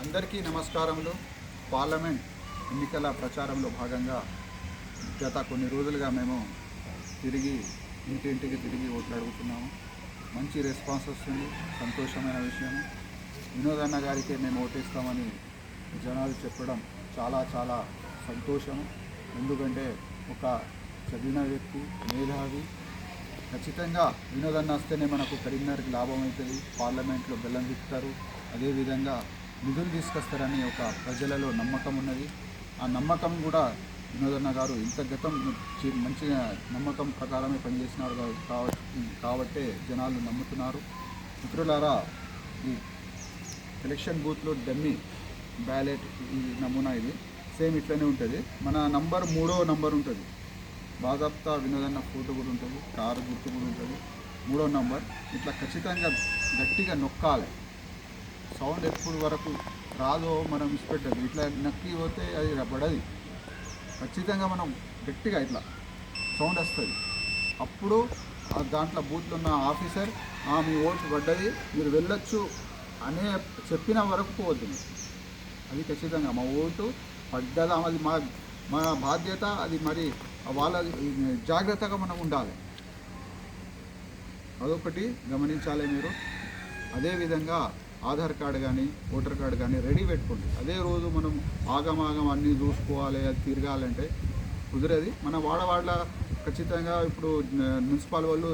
అందరికీ నమస్కారములు. పార్లమెంట్ ఎన్నికల ప్రచారంలో భాగంగా గత కొన్ని రోజులుగా మేము ఇంటింటికి తిరిగి ఓట్లు అడుగుతున్నాము. మంచి రెస్పాన్స్ వస్తుంది, సంతోషమైన విషయం. వినోదన్న గారికి మేము ఓటేస్తామని జనాలు చెప్పడం చాలా చాలా సంతోషం. ఎందుకంటే ఒక చదివిన వ్యక్తి, మేధావి, ఖచ్చితంగా వినోదన్న వస్తేనే మనకు కరీంనగర్కి లాభం అవుతుంది. పార్లమెంట్లో బెల్లం తిప్పుతారు, అదేవిధంగా నిధులు తీసుకొస్తారని ఒక ప్రజలలో నమ్మకం ఉన్నది. ఆ నమ్మకం కూడా వినోదన్న గారు ఇంత గతం మంచిగా నమ్మకం ప్రకారమే పనిచేసినారు కాబట్టే జనాలు నమ్ముతున్నారు. మిత్రులారా, ఈ ఎలక్షన్ బూత్లో డమ్మీ బ్యాలెట్ ఈ నమూనా ఇది సేమ్ ఇట్లనే ఉంటుంది. మన నంబర్ 3వ నంబర్ ఉంటుంది. బాజాప్తా వినోదన్న ఫోటో కూడా ఉంటుంది, కారు గుర్తు కూడా ఉంటుంది. 3వ నంబర్ ఇట్లా ఖచ్చితంగా గట్టిగా నొక్కాలి. సౌండ్ ఎప్పుడు వరకు రాదో మనం ఇష్టపెట్టదు. ఇట్లా నక్కి పోతే అది పడది. ఖచ్చితంగా మనం గట్టిగా ఇట్లా సౌండ్ వస్తుంది. అప్పుడు దాంట్లో బూత్లో ఉన్న ఆఫీసర్ మీ ఓటు పడ్డది, మీరు వెళ్ళొచ్చు అనే చెప్పిన వరకు పోవద్దు. అది ఖచ్చితంగా మా ఓటు పడ్డదా, అది మా బాధ్యత. అది మరి వాళ్ళ జాగ్రత్తగా మనం ఉండాలి. అదొకటి గమనించాలి మీరు. అదేవిధంగా ఆధార్ కార్డు కానీ ఓటర్ కార్డు కానీ రెడీ పెట్టుకోండి. అదే రోజు మనం ఆగమాగం అన్నీ చూసుకోవాలి, అది తిరగాలంటే కుదరది. మన వాడవాళ్ళ ఖచ్చితంగా ఇప్పుడు మున్సిపల్ వాళ్ళు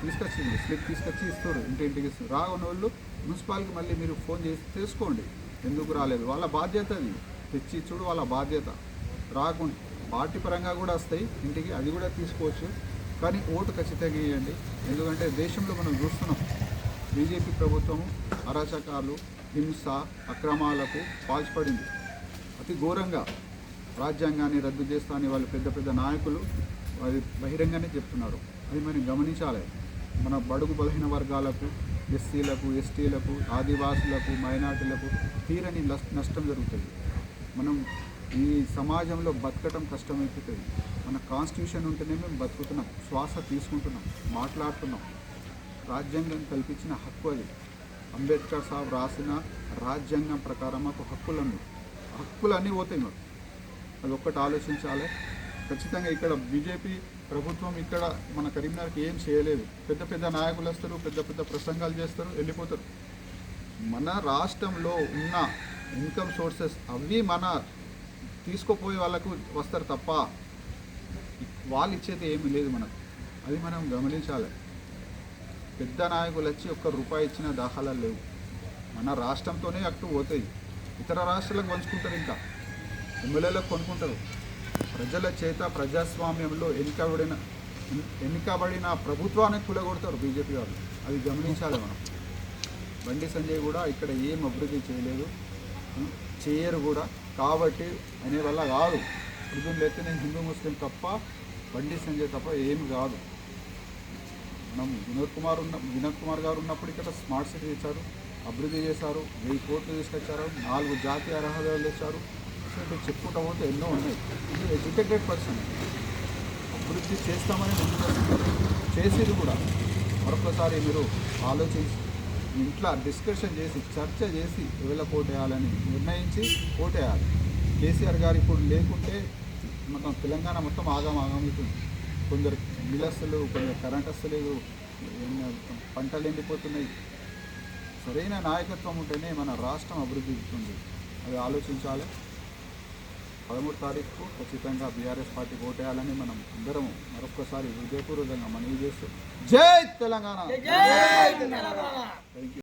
తీసుకొచ్చింది, స్లిప్ తీసుకొచ్చి ఇస్తారు, ఇంటింటికి ఇస్తారు. రాని వాళ్ళు మున్సిపాల్కి మళ్ళీ మీరు ఫోన్ చేసి తెలుసుకోండి ఎందుకు రాలేదు. వాళ్ళ బాధ్యత అది, తెచ్చి ఇచ్చుడు వాళ్ళ బాధ్యత. రాకుండా పార్టీ పరంగా కూడా వస్తాయి ఇంటికి, అది కూడా తీసుకోవచ్చు. కానీ ఓటు ఖచ్చితంగా ఇవ్వండి. ఎందుకంటే దేశంలో మనం చూస్తున్నాం, బీజేపీ ప్రభుత్వం అరాచకాలు, హింస, అక్రమాలకు పాల్పడింది. అతి ఘోరంగా రాజ్యాంగాన్ని రద్దు చేస్తా అని వాళ్ళు పెద్ద పెద్ద నాయకులు అది బహిరంగానే చెప్తున్నారు. అది మనం గమనించాలి. మన బడుగు బలహీన వర్గాలకు, ఎస్సీలకు, ఎస్టీలకు, ఆదివాసులకు, మైనార్టీలకు తీరని నష్టం జరుగుతుంది. మనం ఈ సమాజంలో బతకటం కష్టమైపోతుంది. మన కాన్స్టిట్యూషన్ ఉంటేనే మేము బతుకుతున్నాం, శ్వాస తీసుకుంటున్నాం, మాట్లాడుతున్నాం. రాజ్యాంగం కల్పించిన హక్కు అది. అంబేద్కర్ సాబ్ రాసిన రాజ్యాంగం ప్రకారం మాకు హక్కులన్నీ పోతాయి. మాకు అది ఒక్కటి ఆలోచించాలి. ఖచ్చితంగా ఇక్కడ బీజేపీ ప్రభుత్వం ఇక్కడ మన కరీంనగర్కి ఏం చేయలేదు. పెద్ద పెద్ద నాయకులు వస్తారు, పెద్ద పెద్ద ప్రసంగాలు చేస్తారు, వెళ్ళిపోతారు. మన రాష్ట్రంలో ఉన్న ఇన్కమ్ సోర్సెస్ అవి మన తీసుకుపోయే వాళ్ళకు వస్తారు తప్ప వాళ్ళు ఇచ్చేది ఏమీ లేదు మనకు. అది మనం గమనించాలి. పెద్ద నాయకులు వచ్చి ₹1 ఇచ్చిన దాఖలాలు లేవు. మన రాష్ట్రంతోనే అట్టు పోతాయి. ఇతర రాష్ట్రాలకు పంచుకుంటారు, ఇంకా ఎమ్మెల్యేలకు కొనుక్కుంటారు. ప్రజల చేత ప్రజాస్వామ్యంలో ఎన్నికబడిన ప్రభుత్వాన్ని కూలగొడతారు బీజేపీ వాళ్ళు. అది గమనించాలి మనం. బండి సంజయ్ కూడా ఇక్కడ ఏం అభివృద్ధి చేయలేదు, చేయరు కూడా. కాబట్టి అనే వల్ల కాదు. వృద్ధులు అయితే నేను హిందూ ముస్లిం తప్ప, బండి సంజయ్ తప్ప ఏమి కాదు. మనం వినోద్ కుమార్ గారు ఉన్నప్పుడు ఇక్కడ స్మార్ట్ సిటీ ఇచ్చారు, అభివృద్ధి చేశారు, 1000 కోట్లు తీసుకొచ్చారు, 4 జాతీయ రహదారులు ఇచ్చారు. సో చెప్పుకుంటా పోతే ఎన్నో ఉన్నాయి. ఇది ఎడ్యుకేటెడ్ పర్సన్. అభివృద్ధి చేస్తామని చేసేది కూడా. మరొకసారి మీరు ఆలోచించి ఇంట్లో డిస్కషన్ చేసి, చర్చ చేసి ఎవరికి ఓటేయాలని నిర్ణయించి ఓటేయాలి. కేసీఆర్ గారు ఇప్పుడు లేకుంటే మొత్తం తెలంగాణ మొత్తం ఆగమవుతుంది. కొందరు నీళ్ళస్తులు, కొందరు కరెంట్ వస్తలేదు, పంటలు ఎండిపోతున్నాయి. సరైన నాయకత్వం ఉంటేనే మన రాష్ట్రం అభివృద్ధి అవుతుంది. అది ఆలోచించాలి. 13వ తారీఖు ఖచ్చితంగా బీఆర్ఎస్ పార్టీకి ఓటేయాలని మనం అందరం మరొకసారి హృదయపూర్వకంగా మనవి చేస్తూ జై తెలంగాణ. Thank you.